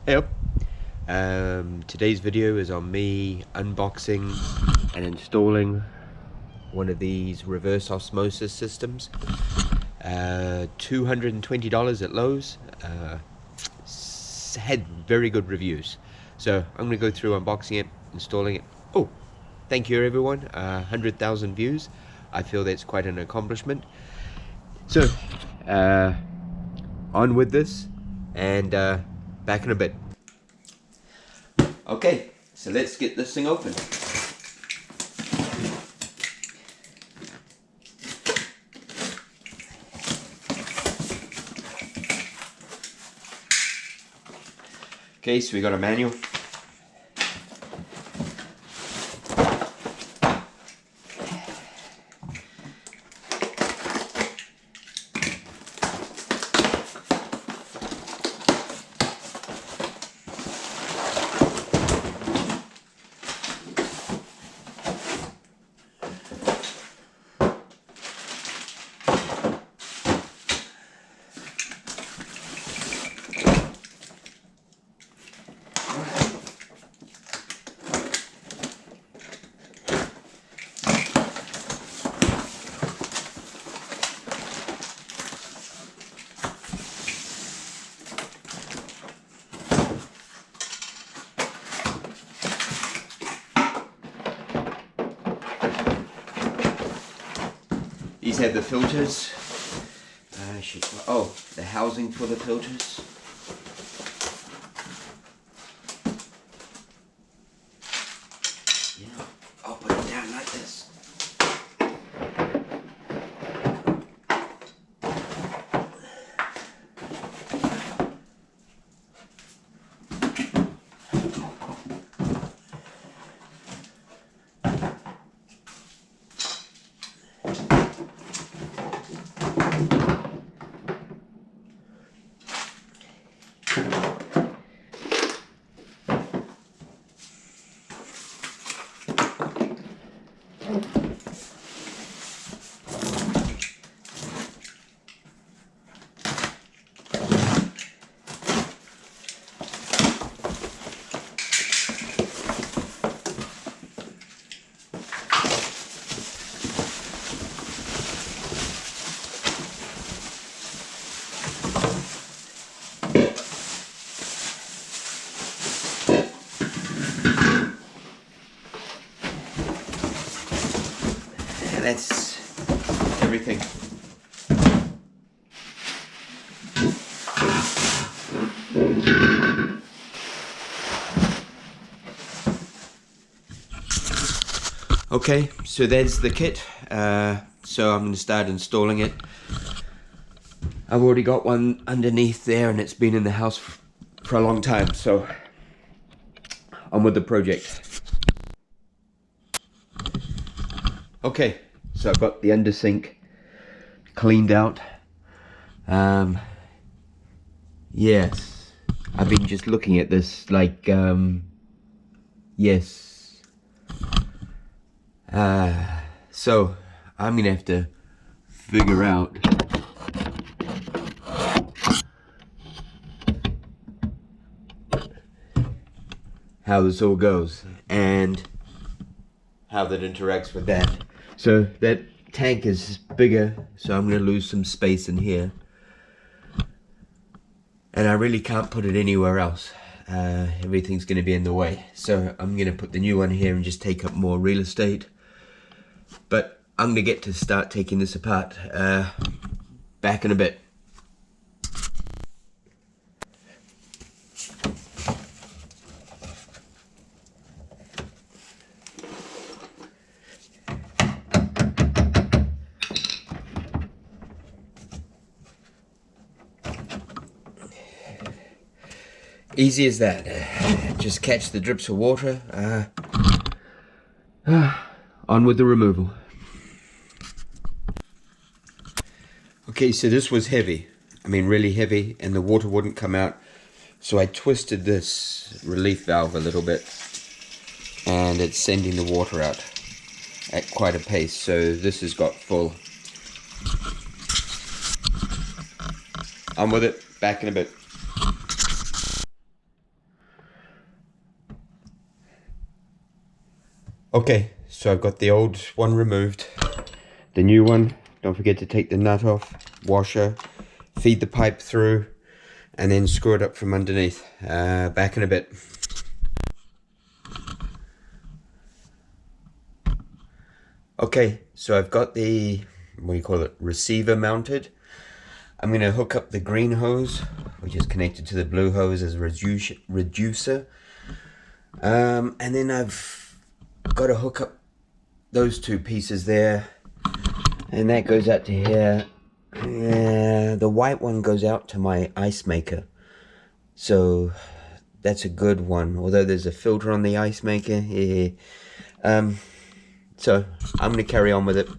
Hey up. Today's video is on me unboxing and installing one of these reverse osmosis systems. $220 at Lowe's. Had very good reviews. So I'm going to go through unboxing it, installing it. Oh, thank you everyone. 100,000 views. I feel that's quite an accomplishment. So, on with this and back in a bit. Okay, so let's get this thing open. Okay, so we got a manual. These have the filters. The housing for the filters. Yeah, I'll put it down like this. That's everything. Okay, so there's the kit. So I'm going to start installing it. I've already got one underneath there and it's been in the house for a long time, so on with the project. Okay, so I've got the under sink cleaned out. Yes, I've been just looking at this like, yes. So I'm gonna have to figure out how this all goes and how that interacts with that. So that tank is bigger, so I'm going to lose some space in here. And I really can't put it anywhere else. Everything's going to be in the way. So I'm going to put the new one here and just take up more real estate. But I'm going to get to start taking this apart back in a bit. Easy as that. Just catch the drips of water. On with the removal. Okay, so this was heavy. I mean, really heavy, and the water wouldn't come out. So I twisted this relief valve a little bit, and it's sending the water out at quite a pace. So this has got full. On with it. Back in a bit. Okay, so I've got the old one removed. The new one, don't forget to take the nut off, washer, feed the pipe through, and then screw it up from underneath. Back in a bit. Okay, so I've got the, what do you call it, receiver mounted. I'm going to hook up the green hose, which is connected to the blue hose as a reducer. And then I've got to hook up those two pieces there. And that goes out to here. The white one goes out to my ice maker. So that's a good one. Although there's a filter on the ice maker. Yeah. So I'm going to carry on with it.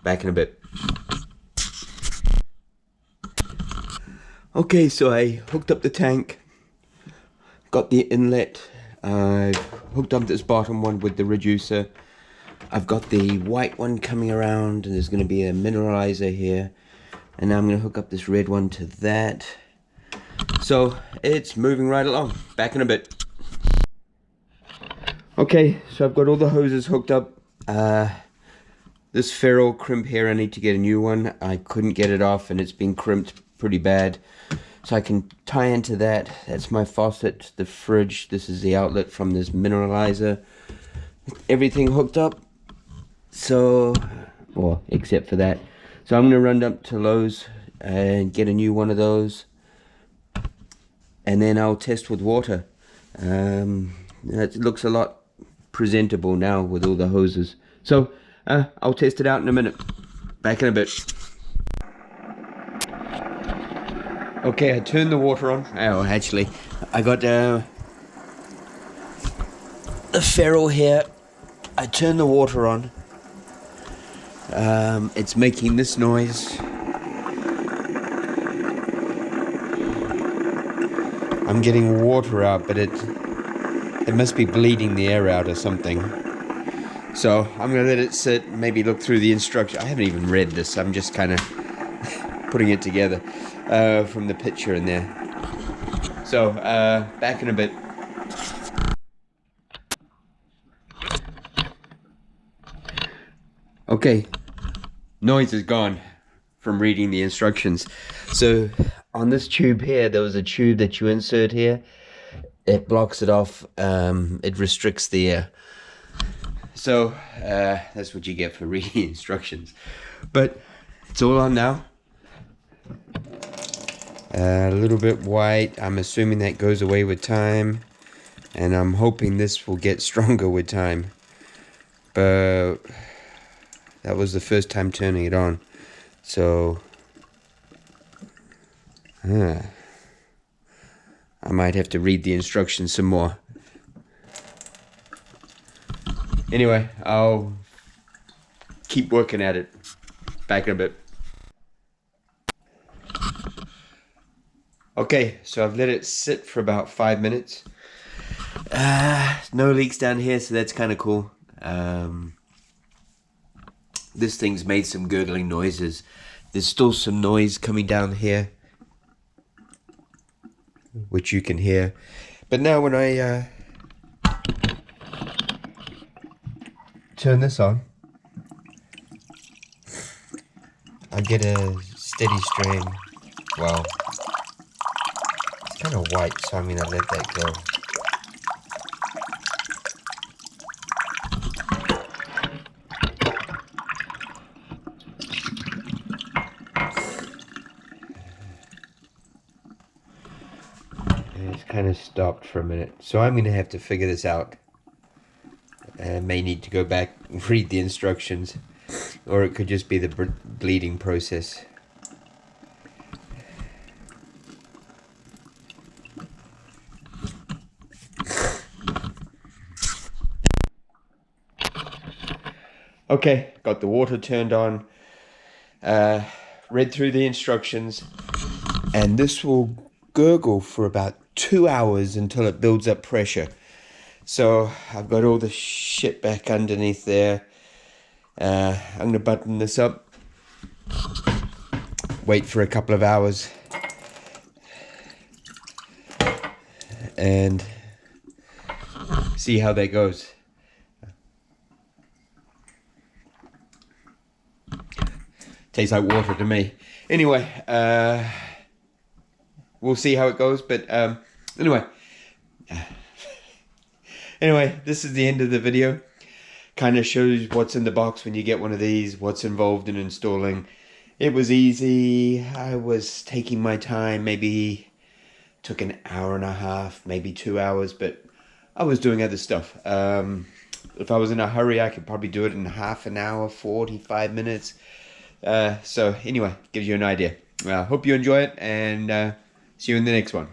Back in a bit. Okay, so I hooked up the tank. Got the inlet. I've hooked up this bottom one with the reducer. I've got the white one coming around, and there's going to be a mineralizer here. And now I'm going to hook up this red one to that. So it's moving right along. Back in a bit. Okay, so I've got all the hoses hooked up. This ferrule crimp here, I need to get a new one. I couldn't get it off, and it's been crimped pretty bad. So I can tie into that. That's my faucet, the fridge. This is the outlet from this mineralizer. Everything hooked up. So, well, except for that. So I'm going to run up to Lowe's and get a new one of those. And then I'll test with water. It looks a lot presentable now with all the hoses. So, I'll test it out in a minute. Back in a bit. Okay, I turned the water on. Oh, actually, I got the ferrule here. I turned the water on. It's making this noise. I'm getting water out, but it must be bleeding the air out or something. So I'm gonna let it sit, maybe look through the instructions. I haven't even read this. I'm just kind of putting it together from the picture in there. So back in a bit. Okay, noise is gone from reading the instructions. So on this tube here, there was a tube that you insert here. It blocks it off. It restricts the air. So that's what you get for reading instructions. But it's all on now. A little bit white. I'm assuming that goes away with time. And I'm hoping this will get stronger with time. But that was the first time turning it on. So I might have to read the instructions some more. Anyway, I'll keep working at it. Back in a bit. Okay, so I've let it sit for about 5 minutes. No leaks down here, so that's kind of cool. This thing's made some gurgling noises. There's still some noise coming down here, which you can hear. But now when I turn this on, I get a steady stream. Well, it's kind of white, so I'm gonna let that go. It's kind of stopped for a minute, so I'm going to have to figure this out. I may need to go back and read the instructions, or it could just be the bleeding process. Okay, got the water turned on, read through the instructions, and this will gurgle for about 2 hours until it builds up pressure. So I've got all the shit back underneath there. I'm going to button this up, wait for a couple of hours, and see how that goes. Tastes like water to me. Anyway, we'll see how it goes. But anyway, this is the end of the video. Kind of shows what's in the box when you get one of these, what's involved in installing. It was easy. I was taking my time, maybe took an hour and a half, maybe 2 hours, but I was doing other stuff. If I was in a hurry, I could probably do it in half an hour, 45 minutes. So anyway, gives you an idea. Hope you enjoy it, and see you in the next one.